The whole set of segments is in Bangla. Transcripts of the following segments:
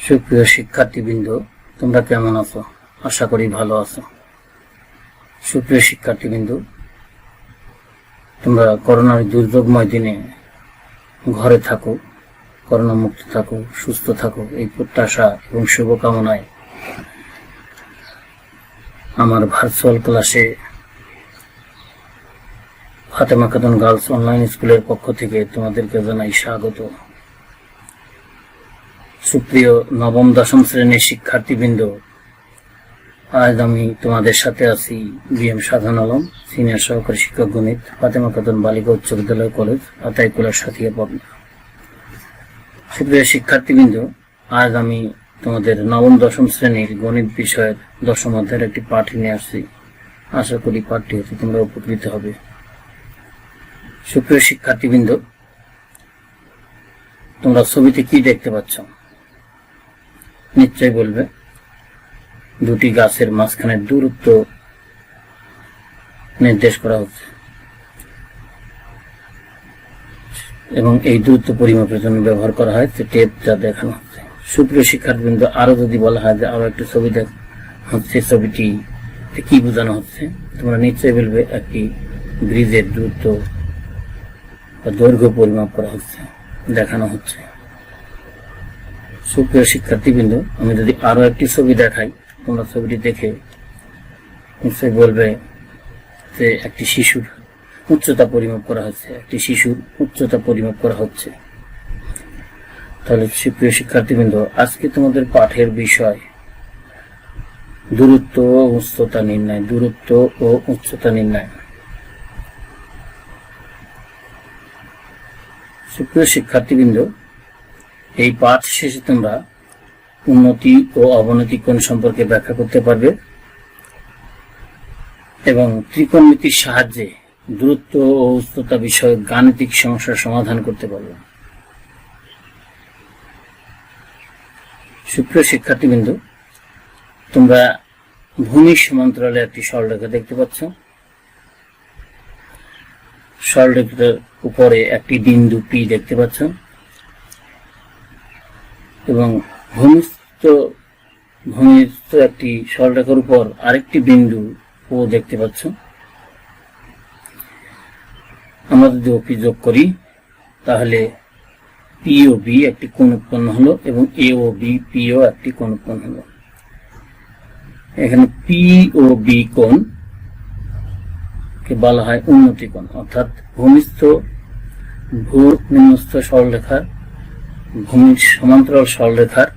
সুপ্রিয় শিক্ষার্থীবৃন্দ, তোমরা কেমন আছো? আশা করি ভালো আছো। সুপ্রিয় শিক্ষার্থীবৃন্দ, তোমরা করোনার দুর্যোগময় দিনে ঘরে থাকো, করোনা মুক্ত থাকো, সুস্থ থাকো, এই প্রত্যাশা এবং শুভকামনায় আমার ভার্চুয়াল ক্লাসে ফাতেমা খাতুন গার্লস অনলাইন স্কুলের পক্ষ থেকে তোমাদেরকে জানাই স্বাগত। সুপ্রিয় নবম দশম শ্রেণীর শিক্ষার্থীবৃন্দ, আজ আমি তোমাদের সাথে আছি বিএম শাহজাহান আলম, সিনিয়র সহকারী শিক্ষক গণিত, ফাতেমা খাতুন বালিকা উচ্চ বিদ্যালয় কলেজ, আতাইকুলা, সাথিয়া, পাবনা। সুপ্রিয় শিক্ষার্থীবৃন্দ, আজ আমি তোমাদের নবম দশম শ্রেণীর গণিত বিষয়ের দশম অধ্যায়ের একটি পাঠ নিয়ে আসছি। আশা করি পাঠটি হতে তোমরা উপকৃত হবে। সুপ্রিয় শিক্ষার্থীবৃন্দ, তোমরা ছবিতে কি দেখতে পাচ্ছ? নিশ্চয় বলবে। দুটি গাছের মাঝখানে দূরত্ব নির্দেশ করা হচ্ছে এবং এই দূরত্ব পরিমাপের জন্য ব্যবহার করা হয় টেপ, যা দেখানো হচ্ছে। সুপ্রিয় শিক্ষার্থীবৃন্দ, আরো যদি বলা হয় যে আরো একটি ছবি দেখ হচ্ছে, ছবিটি কি বোঝানো হচ্ছে? তোমরা নিশ্চয়ই বলবে একটি ব্রিজের দূরত্ব বা দৈর্ঘ্য পরিমাপ করা হচ্ছে, দেখানো হচ্ছে। সুপ্রিয় শিক্ষার্থীবৃন্দ, আমি যদি আরো একটি ছবি দেখাই, তোমরা ছবিটি দেখে নিশ্চয়ই বলবে যে একটি শিশুর উচ্চতা পরিমাপ করা হচ্ছে, একটি শিশুর উচ্চতা পরিমাপ করা হচ্ছে। তাহলে সুপ্রিয় শিক্ষার্থীবৃন্দ, আজকে তোমাদের পাঠের বিষয় দূরত্ব ও উচ্চতা নির্ণয়। দূরত্ব ও উচ্চতা নির্ণয়। সুপ্রিয় শিক্ষার্থীবৃন্দ, এই পাঠ শেষে তোমরা উন্নতি ও অবনতি কোণ সম্পর্কে ব্যাখ্যা করতে পারবে এবং ত্রিকোণমিতির সাহায্যে দূরত্ব ও উচ্চতা বিষয়ক গাণিতিক সমস্যার সমাধান করতে পারবে। সুপ্রিয় শিক্ষার্থীবৃন্দ, তোমরা ভূমির সমান্তরালে একটি সরলরেখা দেখতে পাচ্ছ। সরলরেখার উপরে একটি বিন্দু পি দেখতে পাচ্ছ এবং ভূমিস্থ একটি সরলরেখার উপর আরেকটি বিন্দু ও দেখতে পাচ্ছ। আমরা যদি ওপি যোগ করি তাহলে পি ও বি একটি কোণ উৎপন্ন হলো এবং এ ও বি পি ও একটি কোণ উৎপন্ন হলো। এখানে পি ও বি কোণ কে বলা হয় উন্নতি কোণ, অর্থাৎ ভূমিস্থ নিম্নস্থ সরলরেখার ভূমির সমান্তরাল সরলরেখার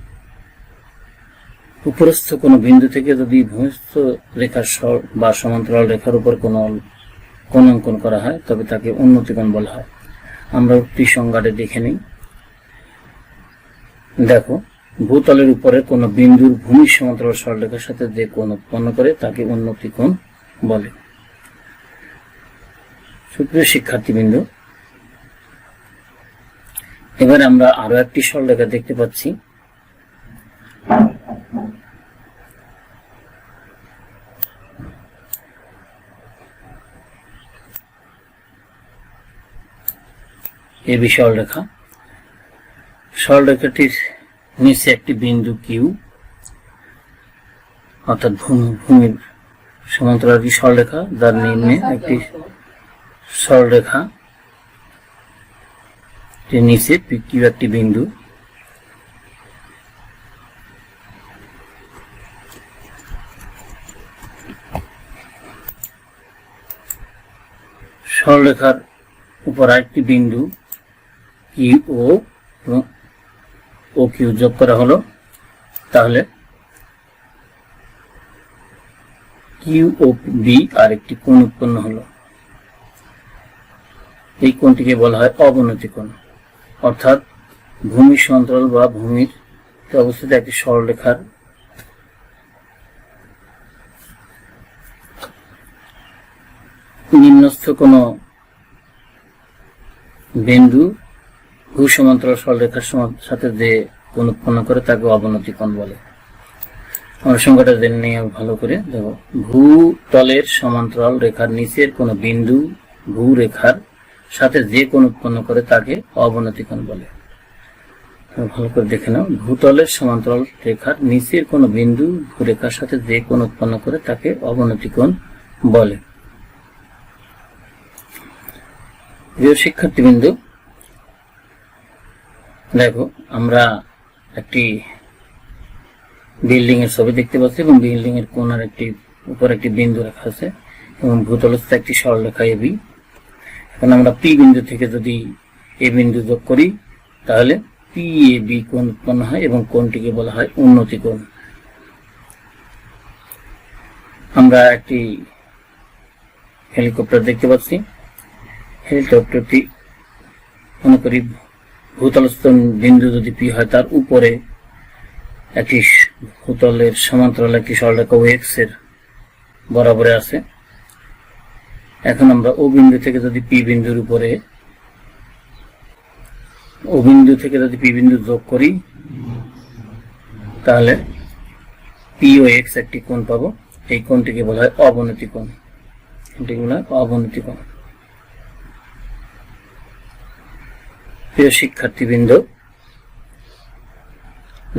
উপরস্থ কোন বিন্দু থেকে যদি ভূমিস্থ রেখার বা সমান্তরাল রেখার উপর কোন অঙ্কন করা হয় তবে তাকে উন্নতি কোণ বলা হয়। আমরা একটি সংজ্ঞাটা দেখে নিই। দেখো, ভূতলের উপরে কোন বিন্দুর ভূমির সমান্তরাল সরলরেখার সাথে যে কোণ উৎপন্ন করে তাকে উন্নতি কোণ বলে। সুপ্রিয় শিক্ষার্থীবৃন্দ, এবার আমরা আরো একটি সরলরেখা দেখতে পাচ্ছি। এবি সরলরেখা। সরলরেখাটির নিচে একটি বিন্দু কিউ, অর্থাৎ ভূমির সমান্তরাল একটি সরলরেখা, যার নিম্নে একটি সরলরেখা, নিচে কিউ একটি বিন্দু। সরলরেখার উপর আরেকটি বিন্দু কিউ ও কিউ যোগ করা হলো, তাহলে কিউ ও বি আর একটি কোণ উৎপন্ন হলো। এই কোণটিকে বলা হয় অবনতি কোণ, অর্থাৎ ভূমির সমান্তরাল বা ভূমির অবস্থিত একটি সরলরেখার নিম্নস্থ কোন বিন্দু ভূ সমান্তরাল সরলরেখার সাথে যে কোণ উৎপন্ন করে তাকে অবনতি কোণ বলে। আমরা সংখ্যাটা জেনে নিয়ে ভালো করে দেখো, ভূতলের সমান্তরাল রেখার নিচের কোন বিন্দু ভূ রেখার সাথে যে কোণ উৎপন্ন করে তাকে অবনতি কোণ বলে। ভালো করে দেখে নাও। ভূতলের সমান্তরাল রেখার নিচের কোনো বিন্দু ভূরেখার সাথে যে কোণ উৎপন্ন করে তাকে অবনতি কোণ বলে। প্রিয় শিক্ষার্থীবৃন্দু, দেখো আমরা একটি বিল্ডিং এর ছবি দেখতে পাচ্ছি এবং বিল্ডিং এর কোণার উপর একটি বিন্দু রাখা আছে এবং ভূতলস্থ একটি সরলরেখা এবি। এখন আমরা পি বিন্দু থেকে যদি এ বিন্দু যোগ করি তাহলে পি এ বি কোণ উৎপন্ন হয় এবং কোণটিকে বলা হয় উন্নতি কোণ। আমরা একটি হেলিকপ্টার দেখতে পাচ্ছি। হেলিকপ্টারটি মনে করি ভূতলস্থ বিন্দু যদি পি হয় তার উপরে একটি ভূতলের সমান্তরাল একটি সরলরেখা ও এক্স এর বরাবরে আছে। এখন আমরা ও বিন্দু থেকে যদি পি বিন্দুর উপরে ও বিন্দু থেকে যদি পি বিন্দু যোগ করি তাহলে পি ও এক্স একটি কোণ পাবো। এই কোণটিকে বলা হয় অবনতি কোণ। এটিকে বলা হয় অবনতি কোণ। প্রিয় শিক্ষার্থীবৃন্দ,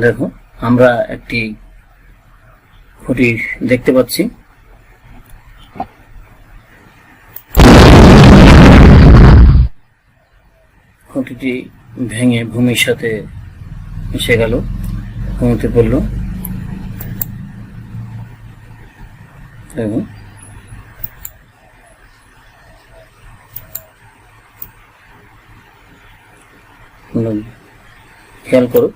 দেখো আমরা একটি খুঁটি দেখতে পাচ্ছি। খুঁটিটি ভেঙে ভূমির সাথে মিশে গেল, ভূমিতে পড়ল। দেখো খেয়াল করো,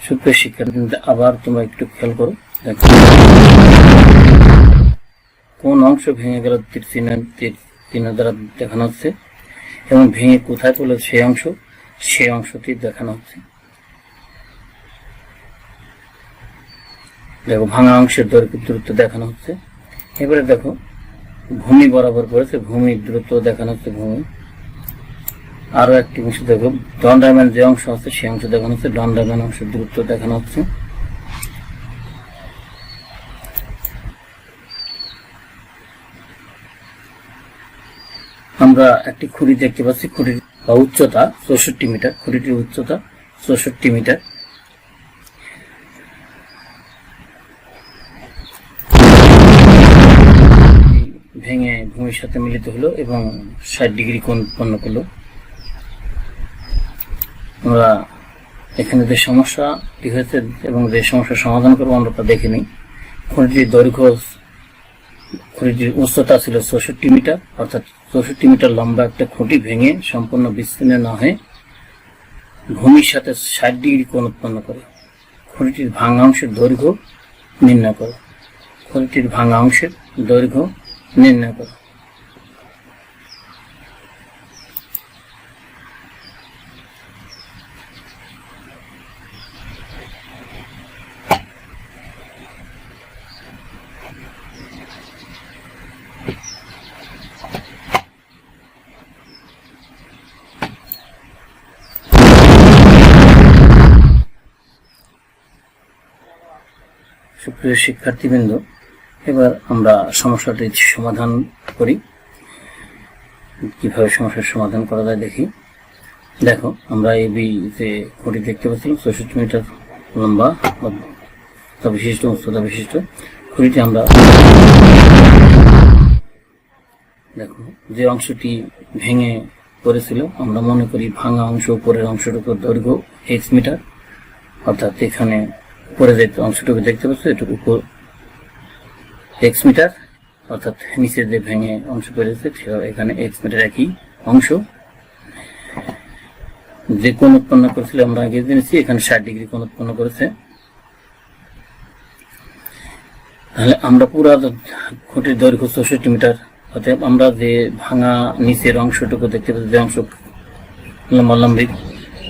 সুপ্রিয় শিক্ষার্থী, আবার তোমরা একটু খেয়াল করো। দেখো কোন অংশ ভেঙে গেল তীর চিহ্ন দ্বারা দেখানো হচ্ছে এবং ভেঙে কোথায় পড়লো সেই অংশটি দেখানো হচ্ছে। দেখো ভাঙা অংশের দৈর্ঘ্য দূরত্ব দেখানো হচ্ছে। এবারে দেখো ভূমি বরাবর পড়েছে, ভূমির দূরত্ব দেখানো হচ্ছে। ভূমি আরো একটি অংশ দেখো দণ্ডায়মান যে অংশ আছে সেই অংশ দেখানো হচ্ছে, দণ্ডায়মান অংশের দূরত্ব দেখানো হচ্ছে। আমরা একটি খুঁটি দেখতে পাচ্ছি, খুঁটির উচ্চতা 64 মিটার। খুঁটিটির উচ্চতা 64 মিটার। ভেঙে ভূমির সাথে মিলিত হলো এবং 60 ডিগ্রি কোণ উৎপন্ন করলো। আমরা এখানে যে সমস্যাটি হয়েছে এবং যে সমস্যার সমাধান করবো আমরা তা দেখে নিই। খুঁটিটির উচ্চতা ছিল 64 মিটার, অর্থাৎ 64 মিটার লম্বা একটা খুঁটি ভেঙে সম্পূর্ণ বিচ্ছিন্ন না হয়ে ভূমির সাথে 60 ডিগ্রি কোণ উৎপন্ন করে। খুঁটিটির ভাঙা অংশের দৈর্ঘ্য নির্ণয় করো। খুঁটিটির ভাঙা অংশের দৈর্ঘ্য নির্ণয় করো। সুপ্রিয় শিক্ষার্থীবৃন্দ, এবার আমরা সমস্যাটি সমাধান করি। কিভাবে সমস্যার সমাধান করা যায় দেখি। দেখো আমরা এই যে খুঁটি দেখতে পাচ্ছিলাম 64 মিটার লম্বা বিশিষ্ট উচ্চতা বিশিষ্ট খুঁটিটি আমরা দেখো যে অংশটি ভেঙে পড়েছিল আমরা মনে করি ভাঙা অংশ উপরের অংশটুকুর দৈর্ঘ্য x মিটার, অর্থাৎ এখানে উপরে যে অংশটুকু দেখতে পাচ্ছ এটুকু উপর x মিটার, অর্থাৎ নিচে যে ভেঙে অংশ পড়েছে এখানে x মিটার একই অংশ। যে কোণ উৎপন্ন করেছিল আমরা আগে জেনেছি, এখানে 60 ডিগ্রি কোণ উৎপন্ন করেছে। তাহলে আমরা পুরো খুঁটির দৈর্ঘ্য 64 মিটার, অতএব আমরা যে ভাঙা নিচের অংশটুকু দেখতে পাচ্ছি, যে অংশ লম্বালম্বি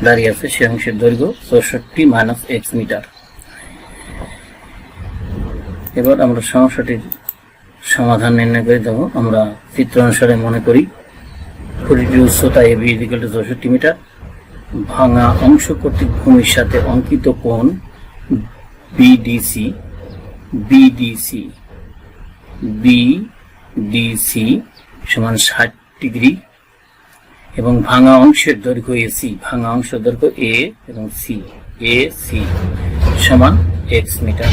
দাঁড়িয়ে আছে সেই অংশের দৈর্ঘ্য 64 মাইনাস x মিটার। এবার আমরা সমস্যাটির সমাধান নির্ণয় করে দেব। আমরা চিত্র অনুসারে মনে করি খুঁটিটির উচ্চতা AB = 64 মিটার। ভাঙা অংশ কর্তৃক ভূমির সাথে অঙ্কিত কোণ BDC সমান 60 ডিগ্রি এবং ভাঙা অংশের দৈর্ঘ্য এসি, ভাঙা অংশের দৈর্ঘ্য এ এবং সি, এ সি সমান এক্স মিটার,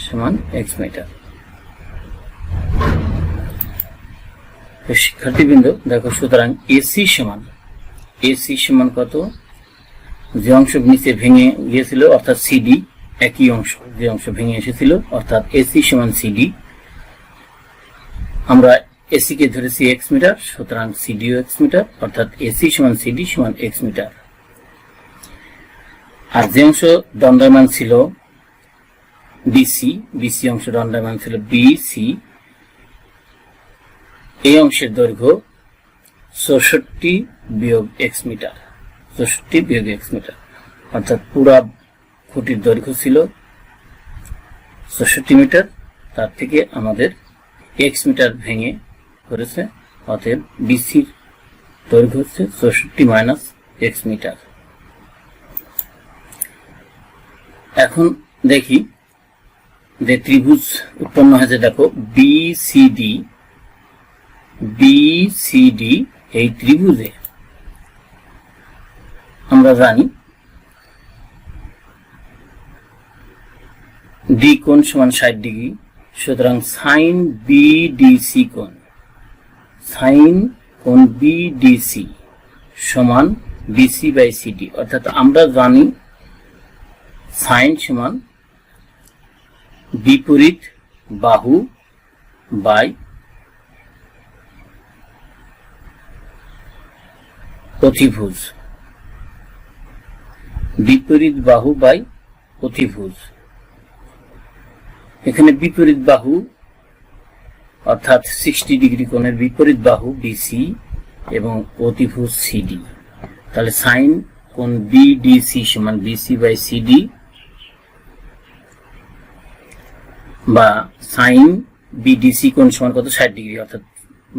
সমান এক্স মিটার। শিক্ষার্থীবৃন্দ দেখো, সুতরাং এসি সমান কত, যে অংশ নিচে ভেঙে গিয়েছিল অর্থাৎ সিডি, একই অংশ যে অংশ ভেঙে এসেছিল অর্থাৎ এসি সমান সিডি, আমরা এসি কে ধরেছি এক্স মিটার, সুতরাং সিডিও এক্স মিটার, অর্থাৎ এসি সমান সিডি সমান এক্স মিটার। আর যে অংশ দণ্ডায়মান ছিল বিসি, বিসি অংশ দণ্ডায়মান ছিল বিসি, এই অংশের দৈর্ঘ্য 64 বিয়োগ এক্স মিটার, 64 বিয়োগ এক্স মিটার, অর্থাৎ পুরা খুঁটির দৈর্ঘ্য ছিল 64 মিটার, তার থেকে আমাদের এক্স মিটার ভেঙে করেছে, অতএব বিসির দৈর্ঘ্য হচ্ছে 64 মাইনাস এক্স মিটার। এখন দেখি যে ত্রিভুজ উৎপন্ন হয়েছে, দেখো বিসিডি, বিসিডি এই ত্রিভুজে আমরা জানি ডি কোণ সমান 60 ডিগ্রি, সুতরাং সাইন বিডিসি কোণ, সাইন কোণ বিডিসি সমান বিসি বাই সিডি, অর্থাৎ আমরা জানি সাইন সমান বিপরীত বাহু বাই অতিভুজ, বিপরীত বাহু বাই অতিভুজ। এখানে বিপরীত বাহু অর্থাৎ 60 ডিগ্রি কোণের বিপরীত বাহু বিসি এবং অতিভুজ সিডি, তাহলে সাইন কোণ বিডিসি সমান বিসি বাই সিডি, বা সাইন বিডিসি কোণ সমান কত, 60 ডিগ্রি, অর্থাৎ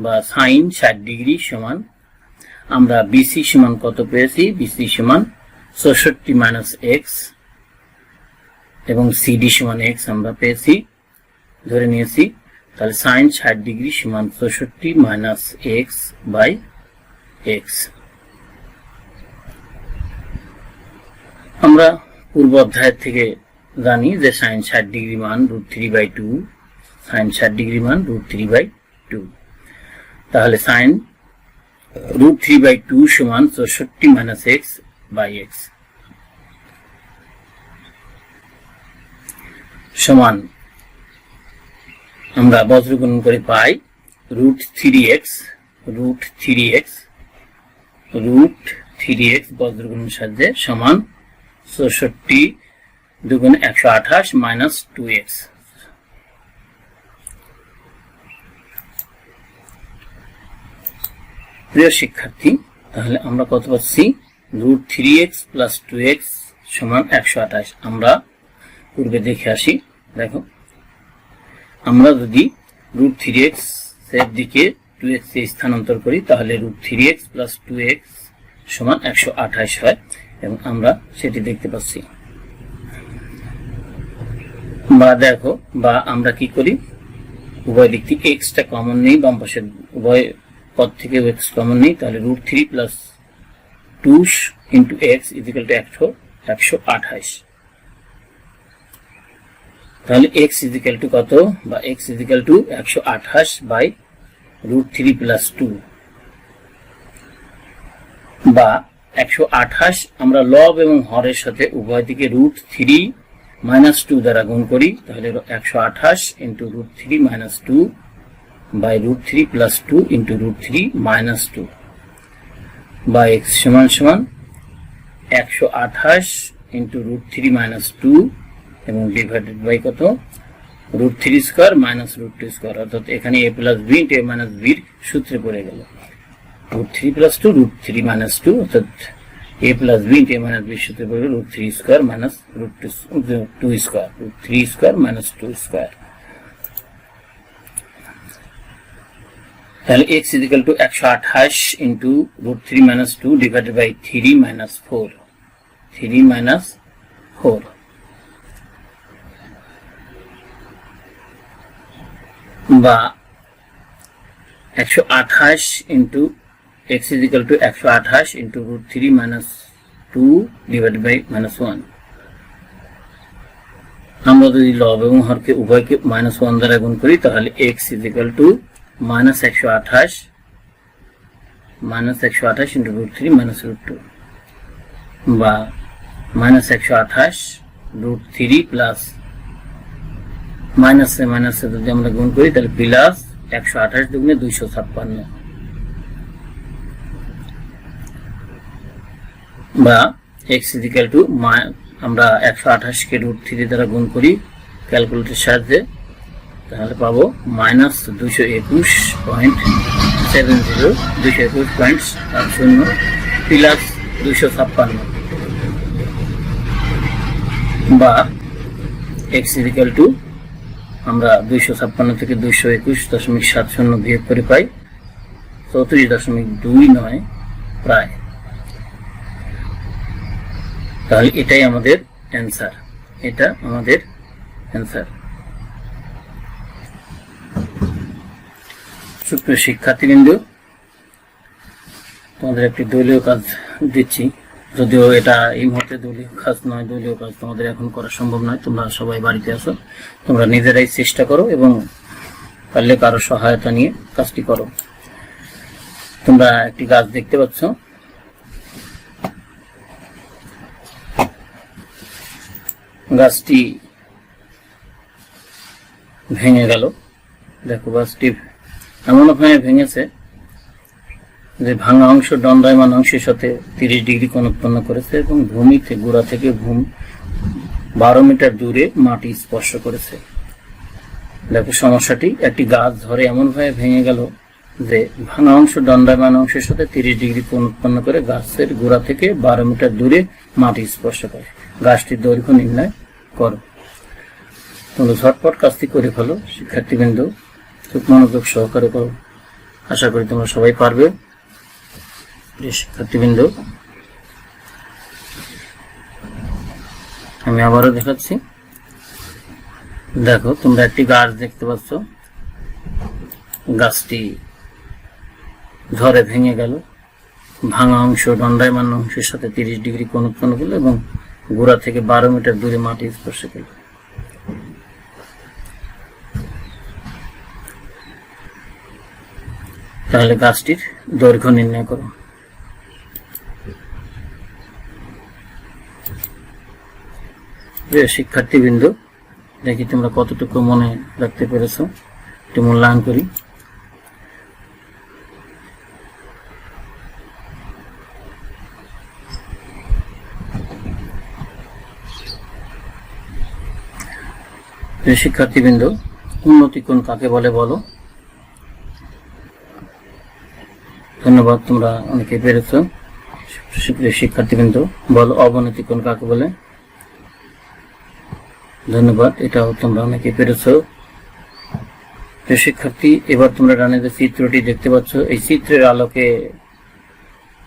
বা সাইন 60 ডিগ্রি সমান, আমরা বিসি সমান কত পেয়েছি, বিসি সমান 64 মাইনাস এক্স এবং সিডি সমান এক্স আমরা পেয়েছি, ধরে নিয়েছি। তাহলে সাইন 60 ডিগ্রি সমান 64 মাইনাস এক্স বাই এক্স। আমরা পূর্ব অধ্যায়ের থেকে জানি যে সাইন 60 ডিগ্রি মান √3/2, সাইন 60 ডিগ্রি মান √3/2, তাহলে সাইন √3/2 সমান 64 মাইনাস এক্স বাই এক্স সমান, আমরা বজ্রগুণন করে পাই √3x, √3x বজ্রগুণনের সাহায্যে সমান 64 দুগুণ 128 মাইনাস 2x। প্রিয় শিক্ষার্থী, তাহলে আমরা কত পাচ্ছি, √3x প্লাস 2x সমান 128। আমরা পূর্বে দেখে আসি, দেখো আমরা যদি √3x এর দিকে 2x এ স্থানান্তর করি তাহলে √3x প্লাস 2x সমান 128 হয়, এবং আমরা সেটি দেখতে পাচ্ছি। বা দেখো, বা আমরা কি করি, উভয় দিক থেকে x টা কমন নেই, বাম পাশের উভয় পদ থেকে x কমন নেই, তাহলে √3 plus 2 into x equal to 128। তাহলে x ইকুয়াল টু কত, বা x equal to 128 by √3 plus 2, বা 128 আমরা লব এবং হরের সাথে উভয় দিকে √3 মাইনাস 2 দ্বারা গুণ করি, তাহলে 128 into √3 minus 2 by √3 plus 2 into √3 minus 2, বা x সমান সমান 128 ইন্টু √3 মাইনাস 2 এবং ডিভাইডেড বাই কত, √3 স্কয়ার মাইনাস √2 স্কয়ার, অর্থাৎ এখানে a plus b into a minus b এর সূত্রে পড়ে গেল √3 প্লাস 2 √3 মাইনাস 2, অর্থাৎ a plus b into a minus b এর সূত্রে পড়ে গেল √3 square minus √2 square, √3 square minus 2 square. তাহলে x equal to 128 into √3 minus 2 divided by 3 minus 4, 3 minus 4, বা 128 into x is equal to 128 into root 3 minus 2 divided by minus 1. আমরা যদি লব এবং হরকে উভয়কে -1 দ্বারা গুণ করি তাহলে x is equal to -128 into root 3 minus root 2 বা -128 root 3 plus মাইনাস মাইনাসে যদি আমরা গুণ করি তাহলে প্লাস 128 দুগুণে 256 বা x is equal to আমরা 128 কে root 3 দ্বারা গুণ করি ক্যালকুলেটরের সাহায্যে তাহলে পাবো -221.70 221.70 প্লাস 256 বা x is equal to আমরা 256 থেকে 221.70 বিয়োগ করে পাই 34.29 প্রায়। তাহলে এটাই আমাদের অ্যান্সার, এটা আমাদের অ্যান্সার। সুপ্রিয় শিক্ষার্থীবৃন্দ, তোমাদের একটি দলীয় কাজ দিচ্ছি, যদিও এটা এই মুহূর্তে দলীয় কাজ নয়, দলীয় কাজ তোমাদের এখন করা সম্ভব নয়, তোমরা সবাই বাড়িতে আছো, তোমরা নিজেরাই চেষ্টা করো এবং পারলে কারো সহায়তা নিয়ে কাজটি করো। তোমরা একটি গাছ দেখতে পাচ্ছ, গাছটি ভেঙে গেল। দেখো গাছটি এমনভাবে ভেঙেছে যে ভাঙা অংশ দণ্ডায়মান অংশের সাথে 30 ডিগ্রি কোণ উৎপন্ন করেছে এবং ভূমিতে গোড়া থেকে 12 মিটার দূরে মাটি স্পর্শ করেছে। দেখো সমস্যাটি, একটি গাছ ধরে এমনভাবে ভেঙে গেল যে ভাঙা অংশ দণ্ডায়মান অংশের সাথে 30 ডিগ্রি কোণ উৎপন্ন করে গাছের গোড়া থেকে 12 মিটার দূরে মাটি স্পর্শ করে। গাছটির দৈর্ঘ্য নির্ণয় করো। তোমরা ঝটপট কাজটি করে ফেলো শিক্ষার্থীবৃন্দ, খুব মনোযোগ সহকারে করো, আশা করি তোমরা সবাই পারবে। শিক্ষার্থীবৃন্দ, আমি আবারও দেখাচ্ছি। দেখো তোমরা একটি গাছ দেখতে পাচ্ছ, গাছটি ঝড়ে ভেঙে গেল, ভাঙা অংশ দণ্ডায়মান অংশের সাথে 30 ডিগ্রি কোণ উৎপন্ন করলো এবং গোড়া থেকে 12 মিটার দূরে মাটি স্পর্শ করল। তাহলে গাছটির দৈর্ঘ্য নির্ণয় করো। প্রিয় শিক্ষার্থীবৃন্দ, দেখি তোমরা কতটুকু মনে রাখতে পেরেছ, একটু মূল্যায়ন করি। প্রিয় শিক্ষার্থীবৃন্দ, উন্নতি কোণ কাকে বলে বলো? ধন্যবাদ, তোমরা অনেকে পেরেছ। শিক্ষার্থীবৃন্দ বলো অবনতি কোণ কাকে বলে? ধন্যবাদ, এটাও তোমরা অনেকে পেরেছ। প্রিয় শিক্ষার্থী, এবার তোমরা ডানে যে চিত্রটি দেখতে পাচ্ছ, এই চিত্রের আলোকে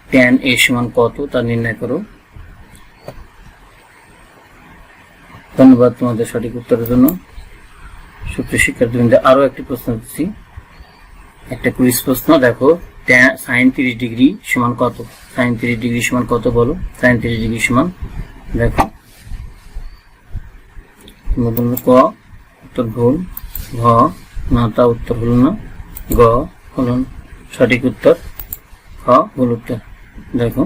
tan a সমান কত তা নির্ণয় করো। ধন্যবাদ তোমাদের সঠিক উত্তরের জন্য। সুপ্রিয় শিক্ষার্থীবৃন্দ, আরো একটি প্রশ্ন দিচ্ছি, একটা কুইজ প্রশ্ন। দেখো sin 30 ডিগ্রি সমান কত? sin 30 ডিগ্রি সমান কত বলো? sin 30 ডিগ্রি সমান, দেখো ক উত্তর ভুল, ঘ না তা উত্তর হল না, গ হল সঠিক উত্তর, খ ভুল উত্তর। দেখো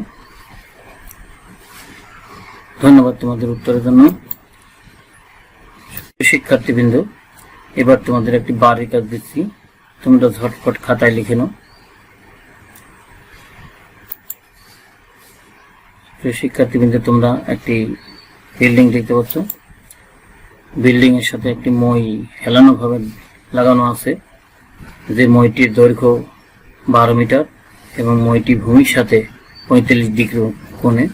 ধন্যবাদ তোমাদের উত্তরের জন্য। শিক্ষার্থীবৃন্দ, এবার তোমাদের একটি বাড়ির কাজ দিচ্ছি, তোমরা ঝটপট খাতায় লিখে নাও। শিক্ষার্থীবৃন্দ, তোমরা একটি বিল্ডিং দেখতে পাচ্ছ, বিল্ডিং এর সাথে একটি মই হেলানো ভাবে লাগানো আছে, যে মইটির দৈর্ঘ্য 12 মিটার এবং মইটি ভূমির সাথে 45 ডিগ্রি কোণে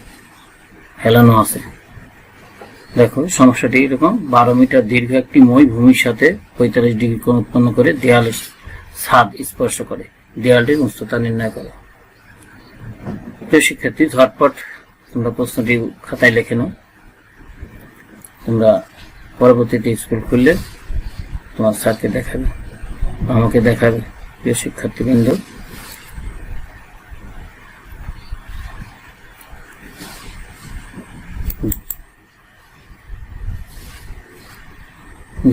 হেলানো আছে। দেখো সমস্যাটি এরকম, 12 মিটার দীর্ঘ একটি মই ভূমির সাথে 45 ডিগ্রি কোণ উৎপন্ন করে দেয়ালের ছাদ স্পর্শ করে, দেয়ালটির উচ্চতা নির্ণয় করে। প্রিয় শিক্ষার্থী, ঝটপট তোমরা প্রশ্নটি খাতায় লিখে নাও। তোমরা পরবর্তীতে স্কুল খুললে তোমার স্যারকে দেখাবে, আমাকে দেখাবে। প্রিয় শিক্ষার্থীবৃন্দ,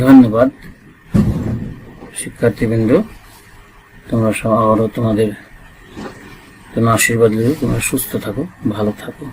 ধন্যবাদ শিক্ষার্থীবৃন্দ, তোমরা আবারও তোমাদের জন্য আশীর্বাদ নিয়ে তোমরা সুস্থ থাকো, ভালো থাকো।